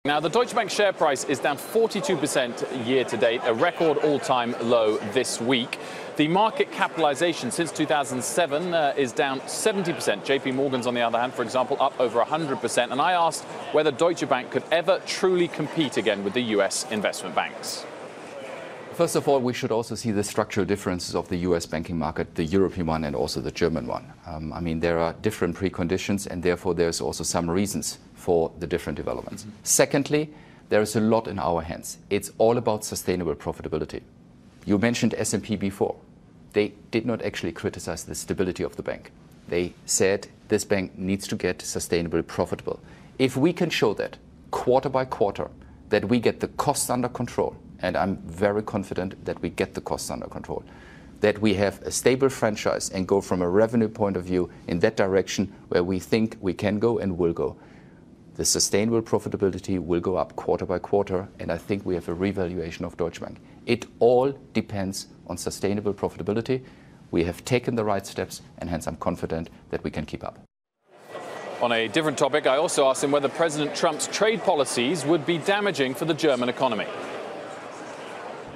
Now, the Deutsche Bank share price is down 42% year to date, a record all-time low this week. The market capitalization since 2007 is down 70%. JP Morgan's, on the other hand, for example, up over 100%. And I asked whether Deutsche Bank could ever truly compete again with the US investment banks. First of all, we should also see the structural differences of the US banking market, the European one and also the German one. There are different preconditions, and therefore there's also some reasons for the different developments. Secondly, there is a lot in our hands. It's all about sustainable profitability. You mentioned S&P before. They did not actually criticize the stability of the bank. They said this bank needs to get sustainably profitable. If we can show that quarter by quarter, that we get the costs under control, and I'm very confident that we get the costs under control, that we have a stable franchise and go from a revenue point of view in that direction where we think we can go and will go, the sustainable profitability will go up quarter by quarter, and I think we have a revaluation of Deutsche Bank. It all depends on sustainable profitability. We have taken the right steps, and hence I'm confident that we can keep up. On a different topic, I also asked him whether President Trump's trade policies would be damaging for the German economy.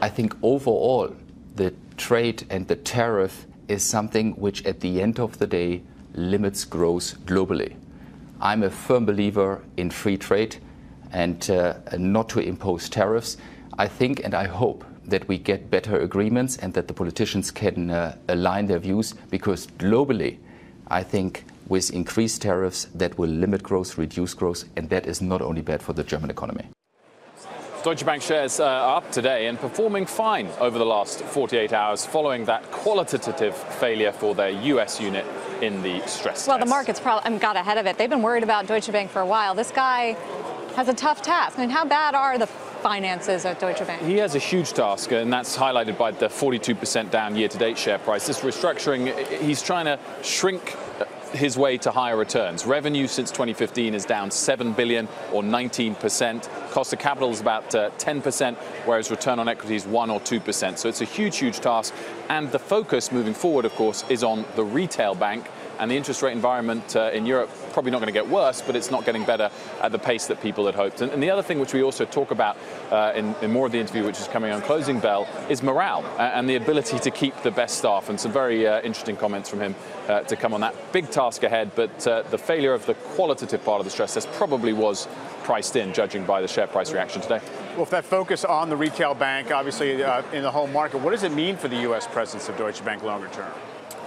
I think overall, the trade and the tariff is something which at the end of the day limits growth globally. I'm a firm believer in free trade and not to impose tariffs. I think and I hope that we get better agreements and that the politicians can align their views, because globally, I think with increased tariffs that will limit growth, reduce growth, and that is not only bad for the German economy. Deutsche Bank shares are up today and performing fine over the last 48 hours following that qualitative failure for their US unit in the stress test. Well, the market's probably got ahead of it. They've been worried about Deutsche Bank for a while. This guy has a tough task. How bad are the finances at Deutsche Bank? He has a huge task, and that's highlighted by the 42% down year-to-date share price. This restructuring, he's trying to shrink his way to higher returns. Revenue since 2015 is down 7 billion or 19%. Cost of capital is about 10%, whereas return on equity is 1 or 2%. So it's a huge, huge task. And the focus moving forward, of course, is on the retail bank. And the interest rate environment in Europe probably not going to get worse, but it's not getting better at the pace that people had hoped. And the other thing which we also talk about in more of the interview, which is coming on Closing Bell, is morale and the ability to keep the best staff. And some very interesting comments from him to come on that. Big task ahead, but the failure of the qualitative part of the stress test probably was priced in, judging by the share price reaction today. Well, if that focus on the retail bank, obviously in the home market, what does it mean for the U.S. presence of Deutsche Bank longer term?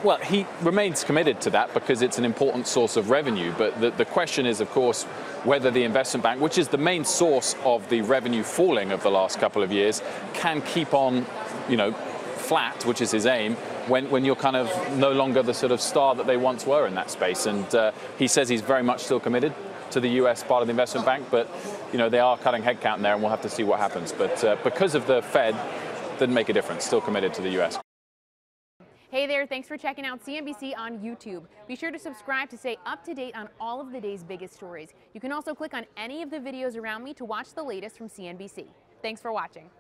Well, he remains committed to that because it's an important source of revenue. But the question is, of course, whether the investment bank, which is the main source of the revenue falling of the last couple of years, can keep on, flat, which is his aim, when you're kind of no longer the sort of star that they once were in that space. And he says he's very much still committed to the US part of the investment bank, but they are cutting headcount there, and we'll have to see what happens. But because of the Fed, didn't make a difference. Still committed to the US. Hey there, thanks for checking out CNBC on YouTube. Be sure to subscribe to stay up to date on all of the day's biggest stories. You can also click on any of the videos around me to watch the latest from CNBC. Thanks for watching.